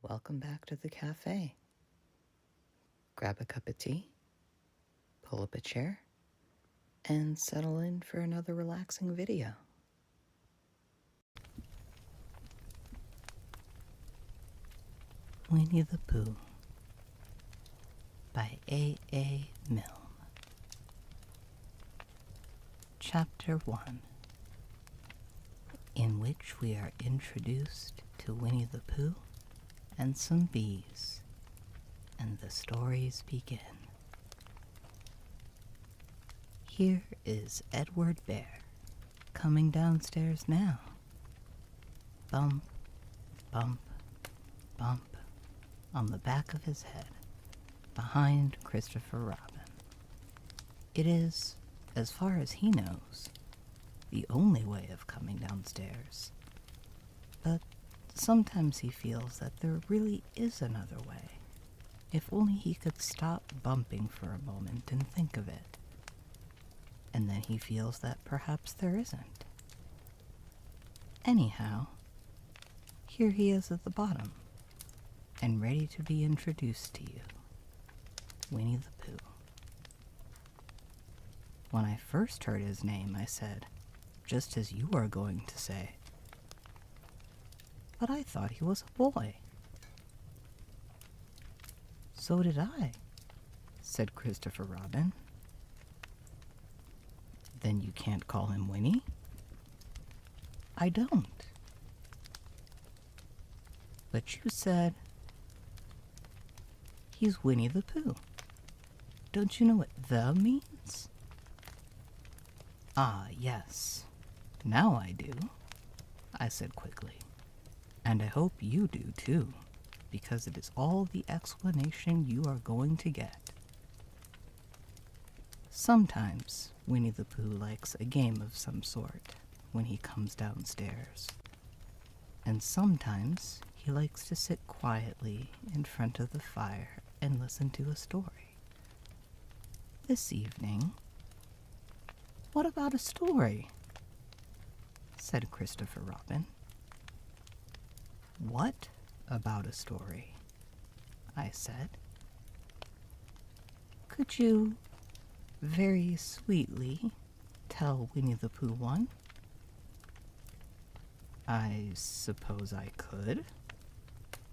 Welcome back to the cafe. Grab a cup of tea, pull up a chair, and settle in for another relaxing video. Winnie the Pooh by A. Milne. Chapter 1, in which we are introduced to Winnie the Pooh and some bees, and the stories begin. Here is Edward Bear coming downstairs now. Bump, bump, bump on the back of his head, behind Christopher Robin. It is, as far as he knows, the only way of coming downstairs. But sometimes he feels that there really is another way, if only he could stop bumping for a moment and think of it. And then he feels that perhaps there isn't. Anyhow, here he is at the bottom, and ready to be introduced to you. Winnie the Pooh. When I first heard his name, I said, just as you are going to say, but I thought he was a boy. So did I, said Christopher Robin. Then you can't call him Winnie? I don't. But you said, he's Winnie the Pooh. Don't you know what "the" means? Ah, yes. Now I do, I said quickly. And I hope you do too, because it is all the explanation you are going to get. Sometimes Winnie the Pooh likes a game of some sort when he comes downstairs. And sometimes he likes to sit quietly in front of the fire and listen to a story. This evening, what about a story? Said Christopher Robin. What about a story? I said. Could you very sweetly tell Winnie the Pooh one? I suppose I could,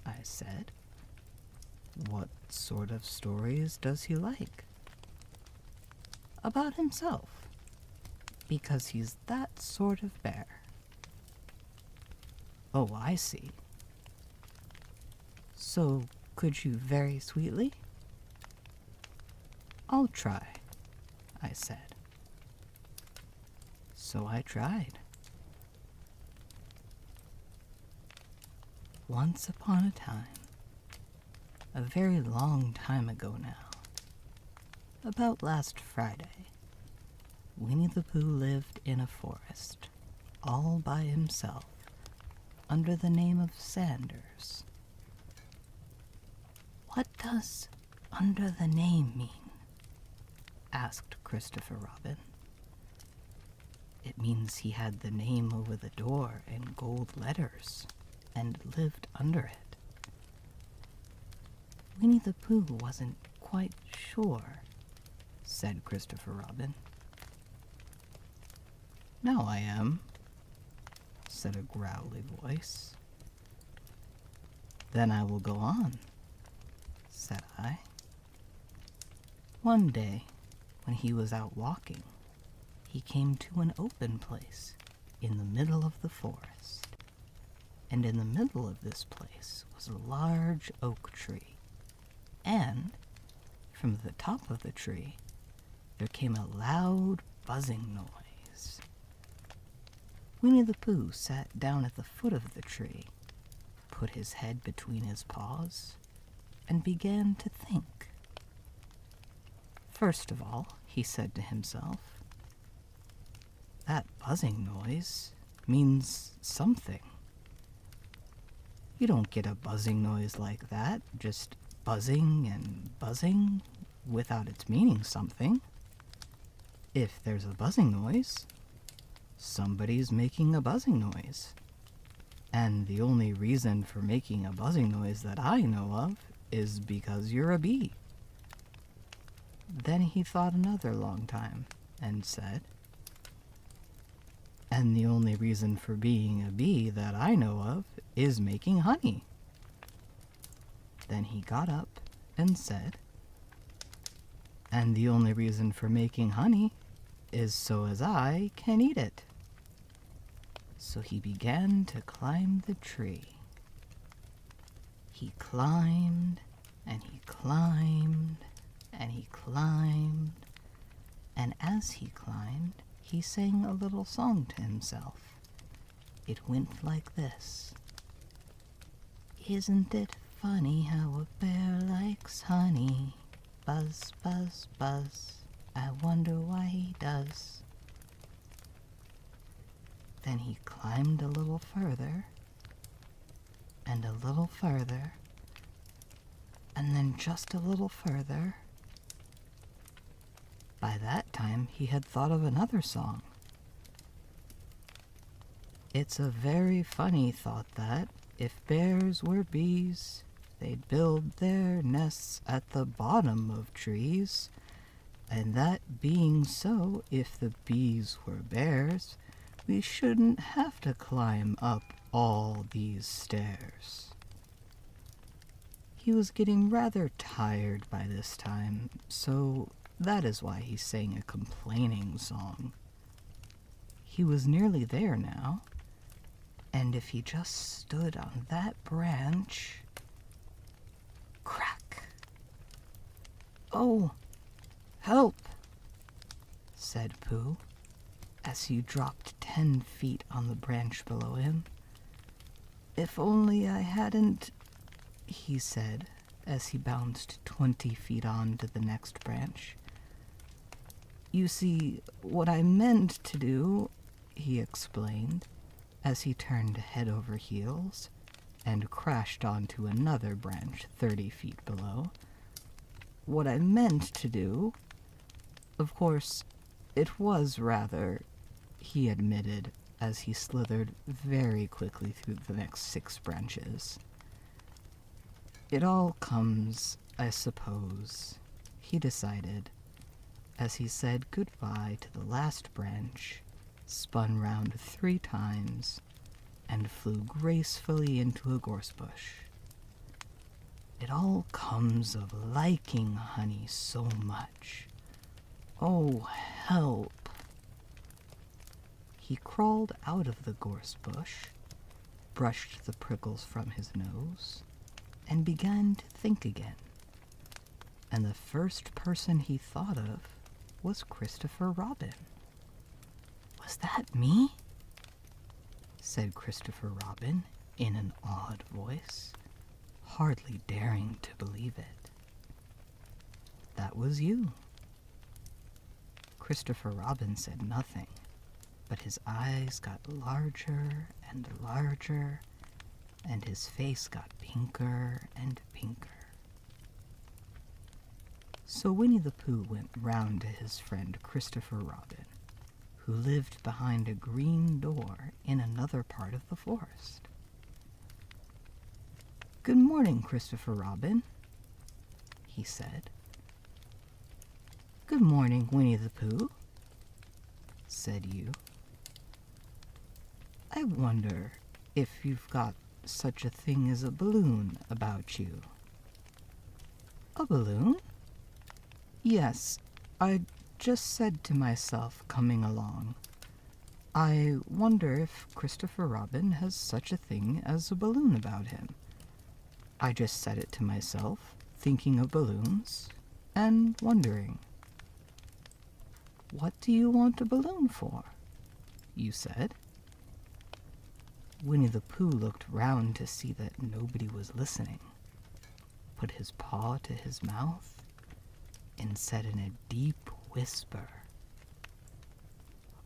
I said. What sort of stories does he like? About himself, because he's that sort of bear. Oh, I see. So, could you very sweetly? I'll try, I said. So I tried. Once upon a time, a very long time ago now, about last Friday, Winnie the Pooh lived in a forest, all by himself, under the name of Sanders. What does "under the name" mean? Asked Christopher Robin. It means he had the name over the door in gold letters and lived under it. Winnie the Pooh wasn't quite sure, said Christopher Robin. Now I am, said a growly voice. Then I will go on, said I. One day, when he was out walking, he came to an open place in the middle of the forest. And in the middle of this place was a large oak tree. And from the top of the tree, there came a loud buzzing noise. Winnie the Pooh sat down at the foot of the tree, put his head between his paws, and began to think. First of all, he said to himself, that buzzing noise means something. You don't get a buzzing noise like that, just buzzing and buzzing, without its meaning something. If there's a buzzing noise, somebody's making a buzzing noise. And the only reason for making a buzzing noise that I know of is because you're a bee. Then he thought another long time and said, and the only reason for being a bee that I know of is making honey. Then he got up and said, and the only reason for making honey is so as I can eat it. So he began to climb the tree. He climbed, and he climbed, and he climbed, and as he climbed, he sang a little song to himself. It went like this. Isn't it funny how a bear likes honey? Buzz, buzz, buzz. I wonder why he does. Then he climbed a little further, and a little further, and then just a little further. By that time, he had thought of another song. It's a very funny thought that, if bears were bees, they'd build their nests at the bottom of trees. And that being so, if the bees were bears, we shouldn't have to climb up all these stairs. He was getting rather tired by this time, so that is why he sang a complaining song. He was nearly there now, and if he just stood on that branch... Crack! Oh, help! Said Pooh, as he dropped 10 feet on the branch below him. If only I hadn't... he said, as he bounced 20 feet on to the next branch. You see, what I meant to do, he explained, as he turned head over heels and crashed onto another branch 30 feet below. What I meant to do, of course, it was rather, he admitted, as he slithered very quickly through the next 6 branches. It all comes, I suppose, he decided, as he said goodbye to the last branch, spun round 3 times, and flew gracefully into a gorse bush. It all comes of liking honey so much. Oh, help! He crawled out of the gorse bush, brushed the prickles from his nose, and began to think again. And the first person he thought of was Christopher Robin. Was that me? Said Christopher Robin in an awed voice, hardly daring to believe it. That was you. Christopher Robin said nothing, but his eyes got larger and larger, and his face got pinker and pinker. So Winnie the Pooh went round to his friend Christopher Robin, who lived behind a green door in another part of the forest. Good morning, Christopher Robin, he said. Good morning, Winnie the Pooh, said you. I wonder if you've got such a thing as a balloon about you. A balloon? Yes, I just said to myself coming along, I wonder if Christopher Robin has such a thing as a balloon about him. I just said it to myself, thinking of balloons, and wondering. What do you want a balloon for? You said. Winnie the Pooh looked round to see that nobody was listening, put his paw to his mouth, and said in a deep whisper,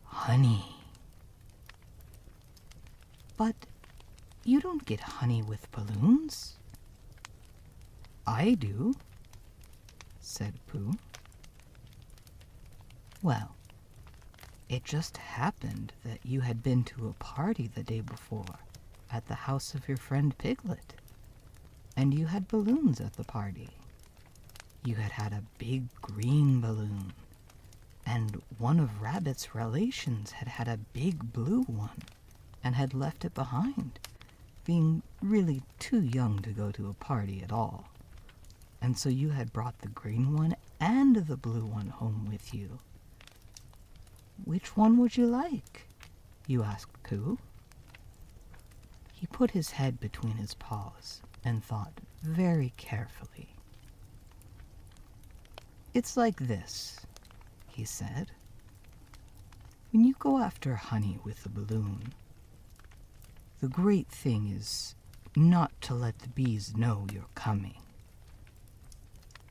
Honey. But you don't get honey with balloons. I do, said Pooh. Well, it just happened that you had been to a party the day before, at the house of your friend Piglet, and you had balloons at the party. You had had a big green balloon, and one of Rabbit's relations had had a big blue one and had left it behind, being really too young to go to a party at all. And so you had brought the green one and the blue one home with you. "Which one would you like?" you asked Pooh. He put his head between his paws and thought very carefully. "It's like this," he said. "When you go after honey with the balloon, the great thing is not to let the bees know you're coming.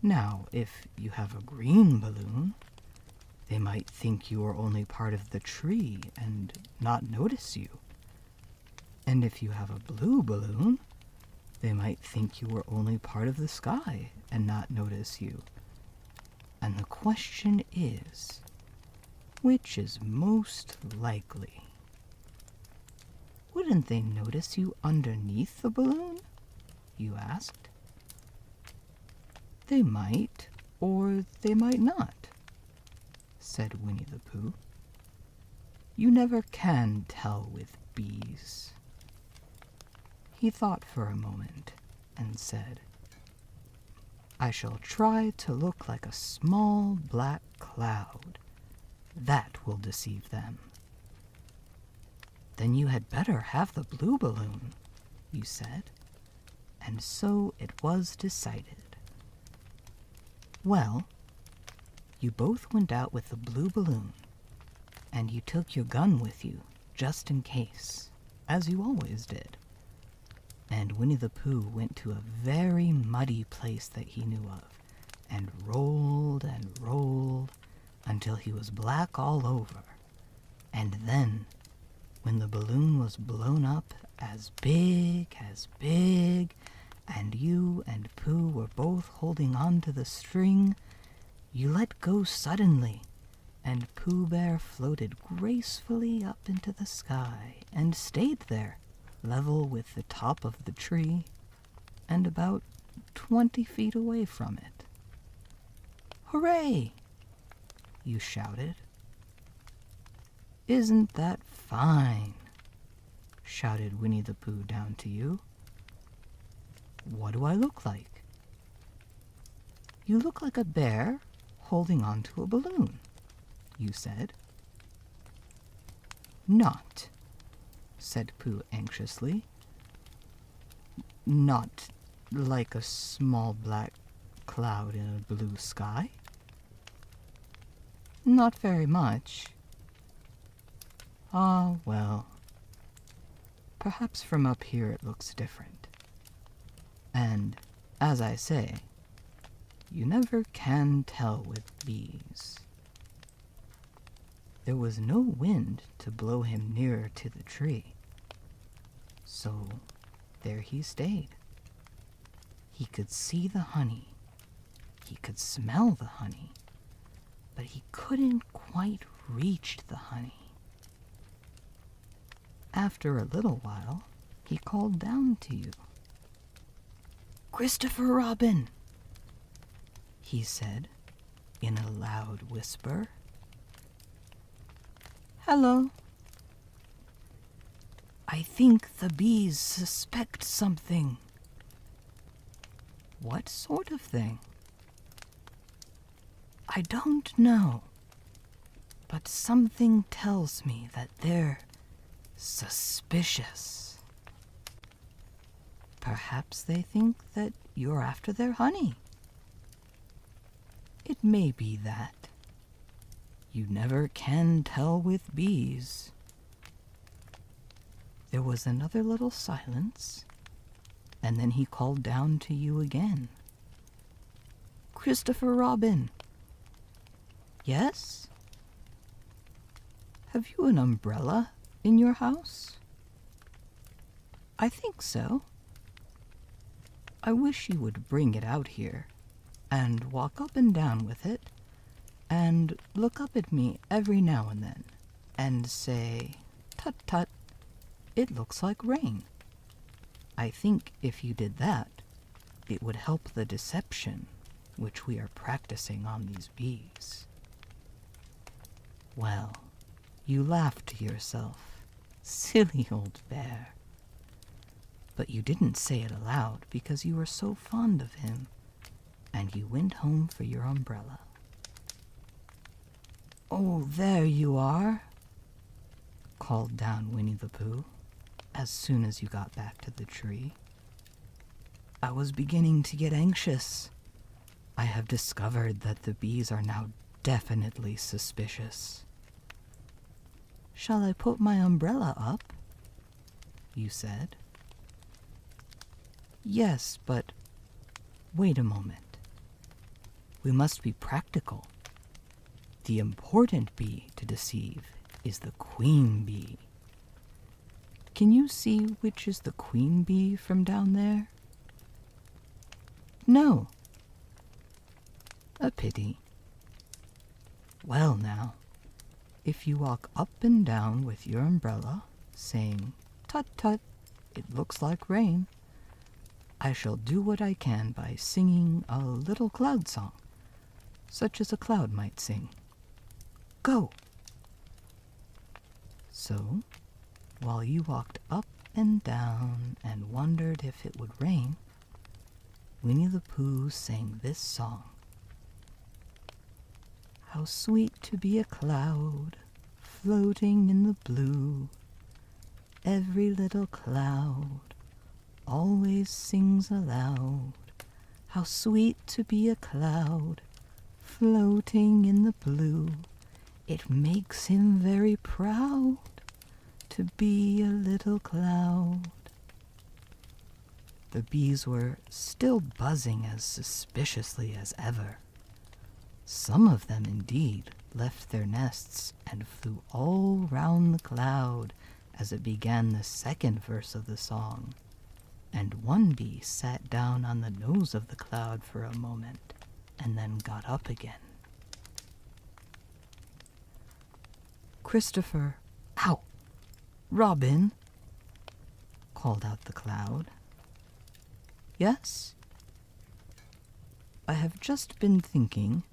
Now, if you have a green balloon, they might think you are only part of the tree and not notice you. And if you have a blue balloon, they might think you were only part of the sky and not notice you. And the question is, which is most likely? Wouldn't they notice you underneath the balloon?" you asked. "They might, or they might not," said Winnie the Pooh. "You never can tell with bees." He thought for a moment and said, "I shall try to look like a small black cloud. That will deceive them." "Then you had better have the blue balloon," you said, and so it was decided. Well, you both went out with the blue balloon, and you took your gun with you, just in case, as you always did. And Winnie the Pooh went to a very muddy place that he knew of, and rolled until he was black all over. And then, when the balloon was blown up as big, and you and Pooh were both holding on to the string, you let go suddenly, and Pooh Bear floated gracefully up into the sky and stayed there, level with the top of the tree and about 20 feet away from it. "Hooray!" you shouted. "Isn't that fine?" shouted Winnie the Pooh down to you. "What do I look like?" "You look like a bear holding on to a balloon," you said. "Not," said Pooh anxiously. "Not like a small black cloud in a blue sky?" "Not very much." "Ah, well, perhaps from up here it looks different. And, as I say, you never can tell with bees." There was no wind to blow him nearer to the tree, so there he stayed. He could see the honey, he could smell the honey, but he couldn't quite reach the honey. After a little while, he called down to you. "Christopher Robin," he said in a loud whisper. "Hello." "I think the bees suspect something." "What sort of thing?" "I don't know, but something tells me that they're suspicious. Perhaps they think that you're after their honey." "It may be that. You never can tell with bees." There was another little silence, and then he called down to you again. "Christopher Robin." "Yes?" "Have you an umbrella in your house?" "I think so." "I wish you would bring it out here, and walk up and down with it, and look up at me every now and then, and say, 'Tut, tut, it looks like rain.' I think if you did that, it would help the deception which we are practicing on these bees. Well, you laughed to yourself, silly old bear. But you didn't say it aloud because you were so fond of him, and you went home for your umbrella. "Oh, there you are," called down Winnie the Pooh as soon as you got back to the tree. "I was beginning to get anxious. I have discovered that the bees are now definitely suspicious." "Shall I put my umbrella up?" you said. "Yes, but wait a moment. We must be practical. The important bee to deceive is the queen bee. Can you see which is the queen bee from down there?" "No." "A pity. Well now, if you walk up and down with your umbrella, saying, 'Tut tut, it looks like rain,' I shall do what I can by singing a little cloud song, such as a cloud might sing. Go!" So, while you walked up and down and wondered if it would rain, Winnie the Pooh sang this song. "How sweet to be a cloud, floating in the blue. Every little cloud always sings aloud. How sweet to be a cloud, floating in the blue. It makes him very proud to be a little cloud." The bees were still buzzing as suspiciously as ever. Some of them, indeed, left their nests and flew all round the cloud as it began the second verse of the song, and one bee sat down on the nose of the cloud for a moment and then got up again. "Christopher, ow! Robin," called out the cloud. "Yes?" "I have just been thinking,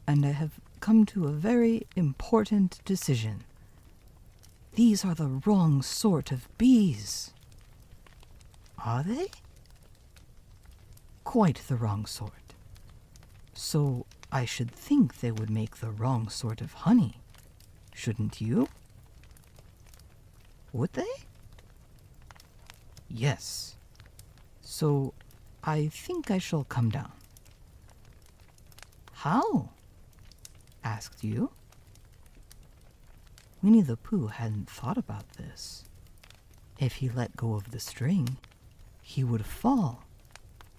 and I have come to a very important decision. These are the wrong sort of bees." "Are they?" "Quite the wrong sort. So I should think they would make the wrong sort of honey, shouldn't you?" "Would they?" "Yes. So I think I shall come down." "How?" asked you. Winnie the Pooh hadn't thought about this. If he let go of the string, he would fall.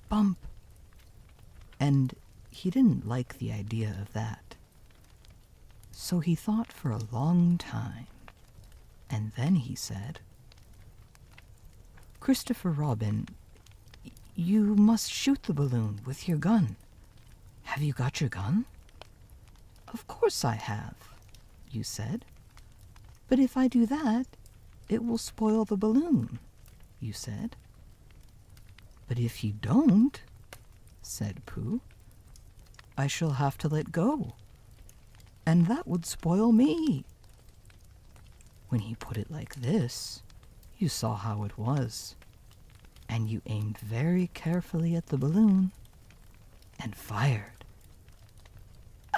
Bump! And he didn't like the idea of that. So he thought for a long time, and then he said, "Christopher Robin, you must shoot the balloon with your gun. Have you got your gun?" "Of course I have," you said. "But if I do that, it will spoil the balloon," you said. "But if you don't," said Pooh, "I shall have to let go, and that would spoil me." When he put it like this, you saw how it was, and you aimed very carefully at the balloon and fired.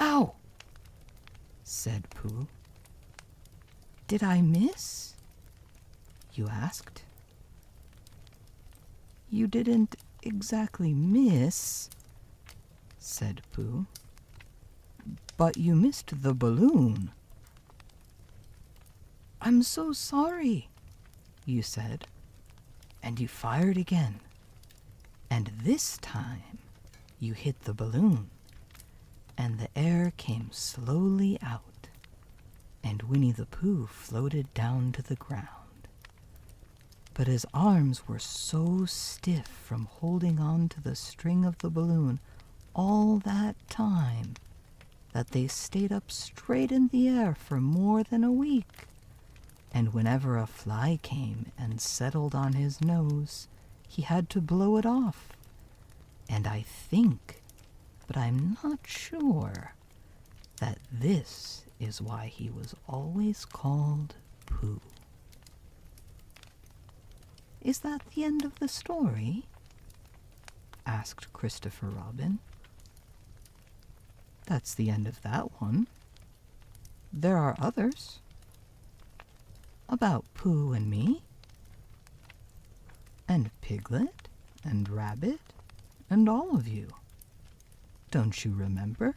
"Ow!" said Pooh. "Did I miss?" you asked. "You didn't exactly miss," said Pooh, "but you missed the balloon." "I'm so sorry," you said, and you fired again. And this time you hit the balloon, and the air came slowly out, and Winnie the Pooh floated down to the ground. But his arms were so stiff from holding on to the string of the balloon all that time that they stayed up straight in the air for more than a week. And whenever a fly came and settled on his nose, he had to blow it off. And I think, but I'm not sure, that this is why he was always called Pooh. Is that the end of the story? Asked Christopher Robin. That's the end of that one. There are others. About Pooh and me. And Piglet and Rabbit and all of you. Don't you remember?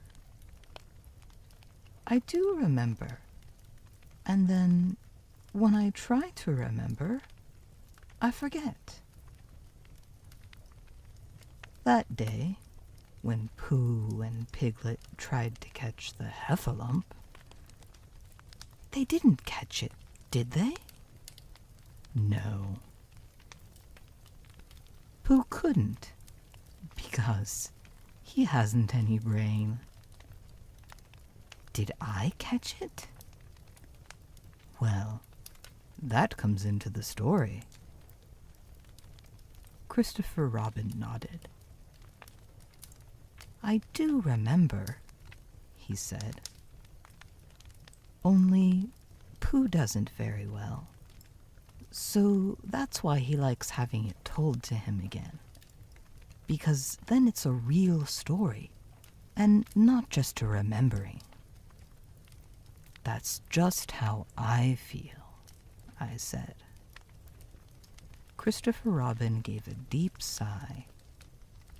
I do remember. And then, when I try to remember, I forget. That day, when Pooh and Piglet tried to catch the heffalump, they didn't catch it, did they? No. Pooh couldn't, because he hasn't any brain. Did I catch it? Well, that comes into the story. Christopher Robin nodded. I do remember, he said. Only Pooh doesn't very well. So that's why he likes having it told to him again. Because then it's a real story, and not just a remembering. That's just how I feel, I said. Christopher Robin gave a deep sigh,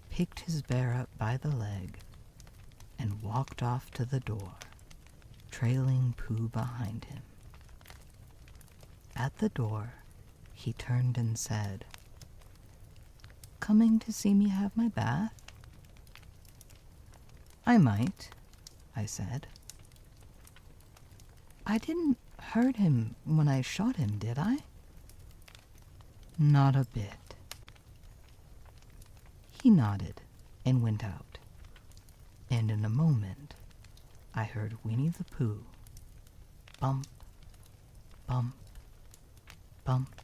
picked his bear up by the leg, and walked off to the door, trailing Pooh behind him. At the door, he turned and said, "Coming to see me have my bath?" "I might," I said. "I didn't hurt him when I shot him, did I?" "Not a bit." He nodded and went out, and in a moment I heard Winnie the Pooh bump, bump, bump,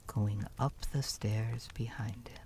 going up the stairs behind him.